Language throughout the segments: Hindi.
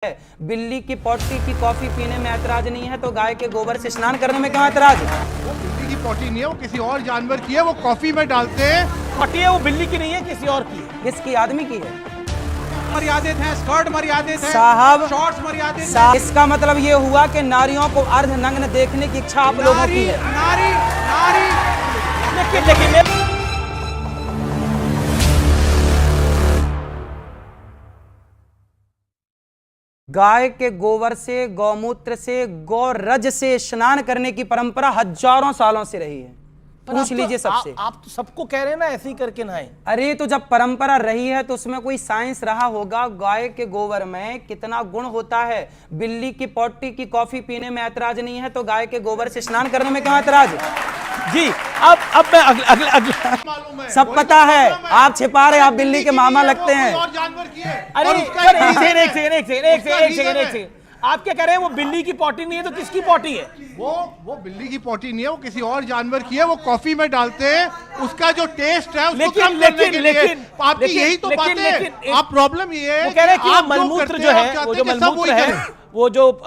बिल्ली की पॉटी की कॉफी पीने में ऐतराज नहीं है तो गाय के गोबर से स्नान करने में क्या ऐतराज है? वो बिल्ली की पॉटी नहीं है, वो किसी और जानवर की है, वो कॉफी में डालते हैं। पॉटी है वो बिल्ली की नहीं है, किसी और की है। किसकी? आदमी की है। मर्यादित हैं, स्कर्ट मर्यादित है, साहब शॉर्ट्स मर्यादित है। इसका मतलब ये हुआ कि नारियों को अर्धनग्न देखने की इच्छा आप लोगों की है। नारी नारी लेकिन गाय के गोबर से, गौमूत्र से, गौरज से स्नान करने की परंपरा हजारों सालों से रही है। पूछ लीजिए सबसे। आप तो सबको कह रहे हैं ना ऐसे ही करके नहाएं। अरे तो जब परंपरा रही है तो उसमें कोई साइंस रहा होगा। गाय के गोबर में कितना गुण होता है। बिल्ली की पॉटी की कॉफी पीने में ऐतराज नहीं है तो गाय के गोबर से स्नान करने में क्यों ऐतराज है? जी अब मैं अगले मालूम है, सब पता है। आप छिपा रहे, आप बिल्ली के मामा लगते हैं। और जानवर की है। अरे और उसका एक सेकंड आप क्या कह रहे हैं? वो बिल्ली की पॉटी नहीं है तो किसकी पॉटी है? वो बिल्ली की पॉटी नहीं है, वो किसी और जानवर की है, वो कॉफी में डालते हैं। उसका जो टेस्ट है उसको कम करने के लिए। आपकी यही तो बात है। आप प्रॉब्लम ये है वो कह रहे हैं कि आप मलमूत्र जो है, वो जो मलमूत्र है, वो जो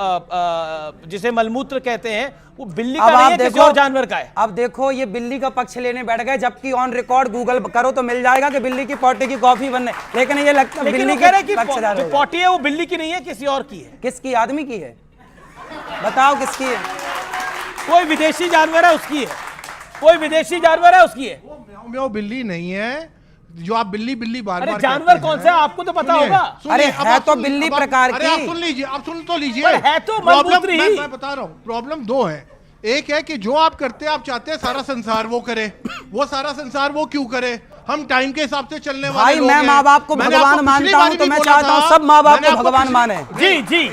जिसे मलमूत्र कहते हैं, वो बिल्ली का नहीं है, किसी और जानवर का है। अब देखो ये बिल्ली का पक्ष लेने बैठ गए, जबकि ऑन रिकॉर्ड गूगल करो तो मिल जाएगा कि बिल्ली की पॉटी की कॉफी बनने। लेकिन ये लगता है बिल्ली के पक्षधर जो पॉटी है वो बिल्ली की नहीं है, किसी और की है। किसकी? आदमी की है। बताओ किसकी है? कोई विदेशी जानवर है उसकी है, कोई विदेशी जानवर है उसकी है। वो बिल्ली नहीं है जो आप बिल्ली बिल्ली बार अरे बार जानवर कौन सा है आपको तो पता होगा। अरे है तो बिल्ली प्रकार अरे आप की। सुन लीजिए, आप सुन तो लीजिए। पर है तो मलमूत्र ही। मैं बता रहा हूँ, प्रॉब्लम दो है। एक है कि जो आप करते हैं, आप चाहते हैं सारा संसार वो करे। वो सारा संसार वो क्यों करे? हम टाइम के हिसाब से चलने वाले भाई लोग मैं हैं। माँ बाप को मैंने भगवान आपको मानता पिछली हूँ बारी तो भी मैं बोला चाहता हूँ था। सब माँ बाप मैंने को आपको भगवान माने। जी जी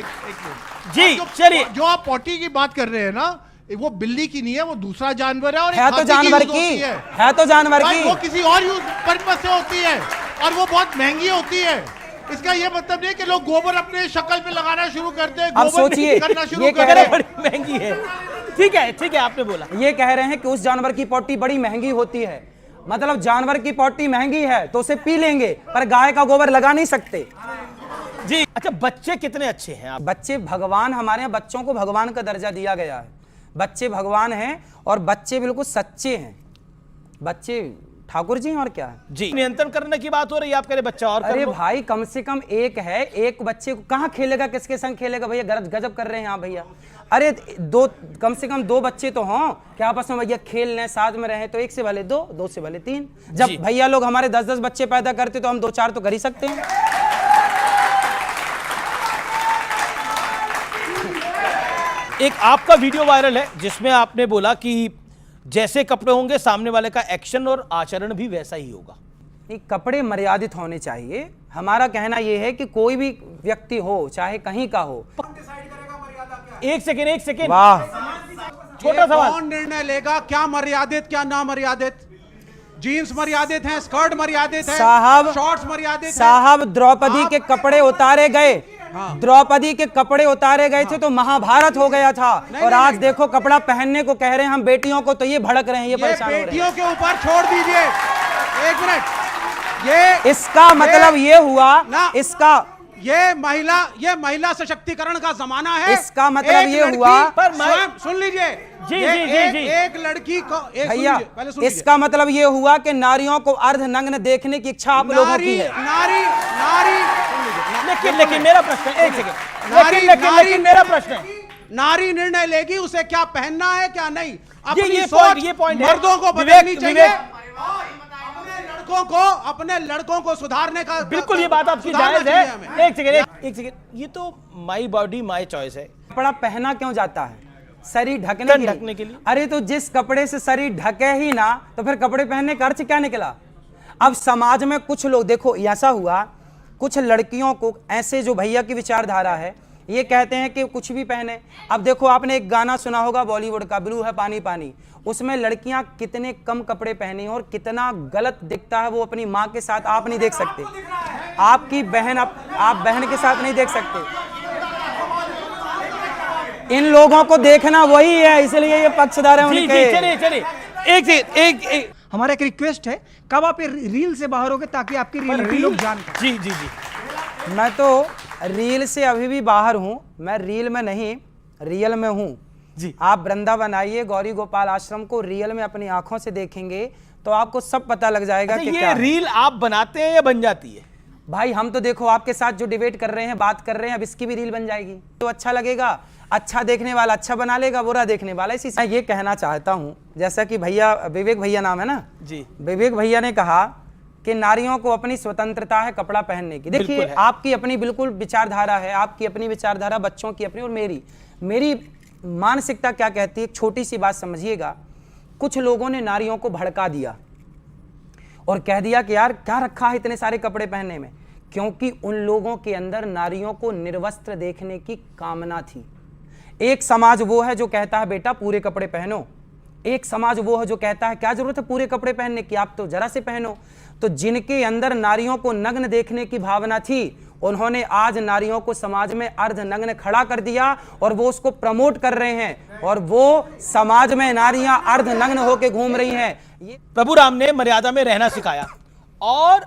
जी चलिए। जो आप पॉटी की बात कर रहे हैं ना, वो बिल्ली की नहीं है, वो दूसरा जानवर है। और है तो जानवर की, है तो जानवर की। वो किसी और यूज पर्पज से होती है और वो बहुत महंगी होती है। इसका ये मतलब नहीं कि लोग गोबर अपने शक्ल पे लगाना शुरू करते हैं। अब सोचिए, ये कह रहे हैं बड़ी महंगी है। ठीक है आपने बोला। ये कह रहे हैं कि उस जानवर की पॉटी बड़ी महंगी होती है। मतलब जानवर की पॉटी महंगी है तो उसे पी लेंगे, पर गाय का गोबर लगा नहीं सकते। जी अच्छा, बच्चे कितने अच्छे हैं आप? बच्चे भगवान, हमारे यहाँ बच्चों को भगवान का दर्जा दिया गया है। बच्चे भगवान हैं और बच्चे बिल्कुल सच्चे हैं। बच्चे ठाकुर जी हैं और क्या है। जी नियंत्रण करने की बात हो रही है, आप कह रहे बच्चा और अरे भाई कम से कम एक है, एक बच्चे को कहाँ खेलेगा, किसके संग खेलेगा भैया? गजब कर रहे हैं यहाँ भैया। अरे दो, कम से कम दो बच्चे तो हों क्या आपस में भैया खेल लें, साथ में रहें। तो एक से भले दो, दो से भले तीन। जब भैया लोग हमारे 10-10 बच्चे पैदा करते तो हम 2-4 तो कर ही सकते हैं। एक आपका वीडियो वायरल है जिसमें आपने बोला कि जैसे कपड़े होंगे सामने वाले का एक्शन और आचरण भी वैसा ही होगा। नहीं, कपड़े मर्यादित होने चाहिए। हमारा कहना यह है कि कोई भी व्यक्ति हो, चाहे कहीं का हो। एक सेकेंड वाह, छोटा सवाल। कौन निर्णय लेगा क्या मर्यादित क्या ना मर्यादित? जीन्स मर्यादित हैं, स्कर्ट मर्यादित है, साहब शॉर्ट्स मर्यादित साहब द्रौपदी के कपड़े उतारे गए। द्रौपदी के कपड़े उतारे गए थे तो महाभारत हो गया था। और आज देखो कपड़ा पहनने को कह रहे हैं हम बेटियों को, तो ये भड़क रहे हैं, ये परेशान हो रहे हैं। बेटियों के ऊपर छोड़ दीजिए। एक मिनट, इसका मतलब ये हुआ ना, ये महिला सशक्तिकरण का जमाना है। इसका मतलब ये हुआ, पर सुन लीजिए जी एक लड़की को भैया, इसका मतलब ये हुआ कि नारियों को अर्धनग्न देखने की इच्छा आप लोगों की है। लेकिन मेरा प्रश्न है, एक सेकंड, लेकिन मेरा प्रश्न है, नारी निर्णय लेगी उसे क्या पहनना है क्या नहीं। ये पॉइंट मर्दों को बदलनी चाहिए। अपने लड़कों को सुधारने का बिल्कुल, ये बात आपकी जायज है। एक सेकंड, ये तो माई बॉडी माई चॉइस है। कपड़ा पहना क्यों जाता है? शरीर ढकने के लिए। अरे तो जिस कपड़े से शरीर ढके ही ना, तो फिर कपड़े पहनने का अर्थ क्या निकला? अब समाज में कुछ लोग, देखो ऐसा हुआ, कुछ लड़कियों को ऐसे, जो भैया की विचारधारा है, ये कहते हैं कि कुछ भी पहने। अब देखो आपने एक गाना सुना होगा बॉलीवुड का, ब्लू है पानी पानी। उसमें लड़कियां कितने कम कपड़े पहनी और कितना गलत दिखता है वो अपनी माँ के साथ आप नहीं देख सकते। आपकी बहन, आप बहन के साथ नहीं देख सकते। इन लोगों को देखना वही है, इसलिए ये पक्षधर है उनके। चलिए एक हमारा एक रिक्वेस्ट है, कब आप रील से बाहर होगे ताकि आपकी रियलिटी लोग जान पाएं। जी मैं तो रील से अभी भी बाहर हूं, मैं रील में नहीं रियल में हूं जी। आप वृंदावन आइए, गौरी गोपाल आश्रम को रियल में अपनी आंखों से देखेंगे तो आपको सब पता लग जाएगा कि ये क्या है। रील आप बनाते हैं या बन जाती है? भाई हम तो देखो आपके साथ जो डिबेट कर रहे हैं, बात कर रहे हैं, अब इसकी भी रील बन जाएगी तो अच्छा लगेगा। अच्छा देखने वाला अच्छा बना लेगा, बुरा देखने वाला इसी। मैं ये कहना चाहता हूं, जैसा कि भैया विवेक भैया नाम है ना जी, विवेक भैया ने कहा कि नारियों को अपनी स्वतंत्रता है कपड़ा पहनने की। देखिए आपकी अपनी बिल्कुल विचारधारा है, आपकी अपनी विचारधारा, बच्चों की अपनी और मेरी मानसिकता क्या कहती है। एक छोटी सी बात समझिएगा, कुछ लोगों ने नारियों को भड़का दिया और कह दिया कि यार क्या रखा है इतने सारे कपड़े पहनने में, क्योंकि उन लोगों के अंदर नारियों को निर्वस्त्र देखने की कामना थी। एक समाज वो है जो कहता है बेटा पूरे कपड़े पहनो, एक समाज वो है जो कहता है क्या जरूरत है पूरे कपड़े पहनने की, आप तो जरा से पहनो। तो जिनके अंदर नारियों को नग्न देखने की भावना थी, उन्होंने आज नारियों को समाज में अर्धनग्न खड़ा कर दिया और वो उसको प्रमोट कर रहे हैं और वो समाज में नारियां अर्धनग्न होकर घूम रही हैं। ये प्रभु राम ने मर्यादा में रहना सिखाया और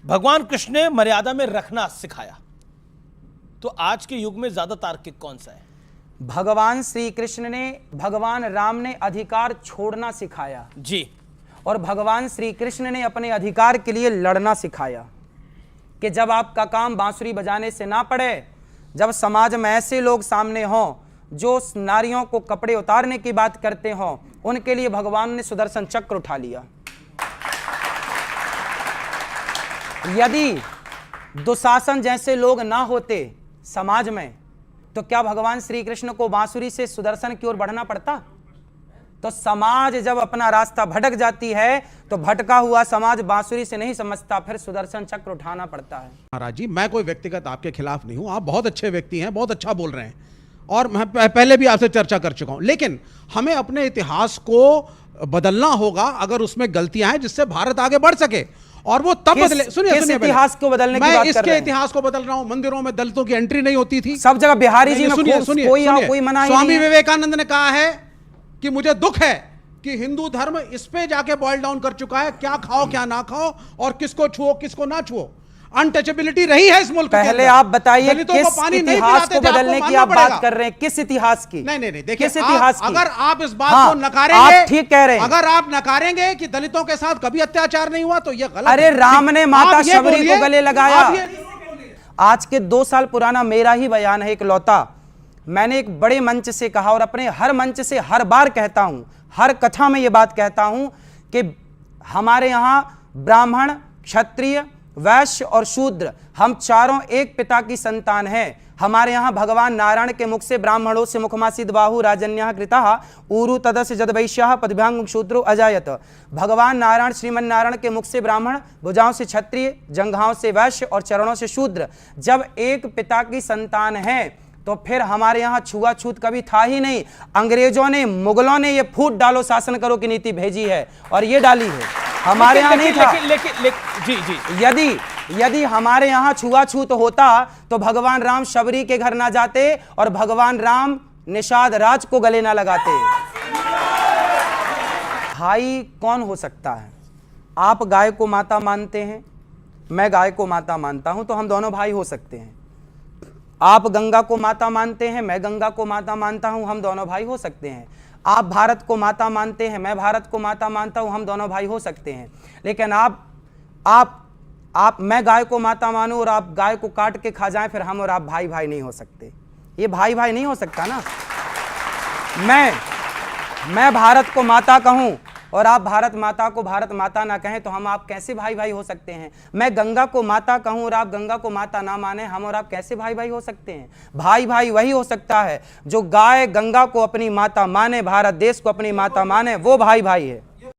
भगवान कृष्ण ने मर्यादा में रखना सिखाया। तो आज के युग में ज्यादा तार्किक कौन सा है? भगवान श्री कृष्ण ने, भगवान राम ने अधिकार छोड़ना सिखाया जी, और भगवान श्री कृष्ण ने अपने अधिकार के लिए लड़ना सिखाया कि जब आपका काम बांसुरी बजाने से ना पड़े, जब समाज में ऐसे लोग सामने हों जो नारियों को कपड़े उतारने की बात करते हों, उनके लिए भगवान ने सुदर्शन चक्र उठा लिया। यदि दुशासन जैसे लोग ना होते समाज में, तो क्या भगवान श्री कृष्ण को बांसुरी से सुदर्शन की ओर बढ़ना पड़ता? तो समाज जब अपना रास्ता भटक जाती है तो भटका हुआ समाज बांसुरी से नहीं समझता, फिर सुदर्शन चक्र उठाना पड़ता है। महाराज जी, मैं कोई व्यक्तिगत आपके खिलाफ नहीं हूं, आप बहुत अच्छे व्यक्ति हैं, बहुत अच्छा बोल रहे हैं और मैं पहले भी आपसे चर्चा कर चुका हूं, लेकिन हमें अपने इतिहास को बदलना होगा अगर उसमें गलतियां हैं जिससे भारत आगे बढ़ सके। और वो तब बदले। सुनिए इतिहास को बदलने की बात कर रहे हैं? इसके इतिहास को बदल रहा हूं। मंदिरों में दलितों की एंट्री नहीं होती थी सब जगह। बिहारी जी में कोई मना ही नहीं। स्वामी विवेकानंद ने कहा है कि मुझे दुख है कि हिंदू धर्म इस पे जाके बॉयल डाउन कर चुका है, क्या खाओ क्या ना खाओ और किसको छुओ किसको ना छुओ। अनटचेबिलिटी रही है इस मुल्क के अंदर। पहले आप बताइए किस इतिहास को बदलने की आप बात कर रहे हैं? किस इतिहास की? नहीं, देखिए किस इतिहास की? अगर आप इस बात को नकारेंगे, आप ठीक कह रहे हैं। अगर आप नकारेंगे कि दलितों के साथ कभी अत्याचार नहीं हुआ तो यह गलत। अरे राम ने माता शबरी को गले लगाया। आज के 2 साल पुराना मेरा ही बयान है इकलौता। मैंने एक बड़े मंच से कहा और अपने हर मंच से हर बार कहता हूं, हर कथा में यह बात कहता हूं कि हमारे यहां ब्राह्मण, क्षत्रिय, वैश्य और शूद्र, हम चारों एक पिता की संतान हैं। हमारे यहाँ भगवान नारायण के मुख से ब्राह्मणों से मुखमासीद बाहु राजन्यः कृतः ऊरु तदस्य जदवैश्यः पदभ्यांग शूद्रो अजायत। भगवान नारायण श्रीमन नारायण के मुख से ब्राह्मण, भुजाओं से क्षत्रिय, जंघाओं से वैश्य और चरणों से शूद्र। जब एक पिता की संतान है तो फिर हमारे यहाँ छुआछूत कभी था ही नहीं। अंग्रेजों ने, मुगलों ने ये फूट डालो शासन करो की नीति भेजी है और ये डाली है, हमारे यहाँ नहीं था। जी, यदि हमारे यहाँ छुआछूत होता तो भगवान राम शबरी के घर ना जाते और भगवान राम निषाद राज को गले ना लगाते। भाई कौन हो सकता है? आप गाय को माता मानते हैं, मैं गाय को माता मानता हूं, तो हम दोनों भाई हो सकते हैं। आप गंगा को माता मानते हैं, मैं गंगा को माता मानता हूं, हम दोनों भाई हो सकते हैं। आप भारत को माता मानते हैं, मैं भारत को माता मानता हूं, हम दोनों भाई हो सकते हैं। लेकिन मैं गाय को माता मानूं और आप गाय को काट के खा जाएं, फिर हम और आप भाई भाई नहीं हो सकते। ये भाई भाई नहीं हो सकता ना। मैं भारत को माता कहूं और आप भारत माता को भारत माता ना कहें, तो हम आप कैसे भाई भाई हो सकते हैं? मैं गंगा को माता कहूं और आप गंगा को माता ना माने, हम और आप कैसे भाई भाई हो सकते हैं? भाई भाई वही हो सकता है जो गाय गंगा को अपनी माता माने, भारत देश को अपनी माता माने, वो भाई भाई है।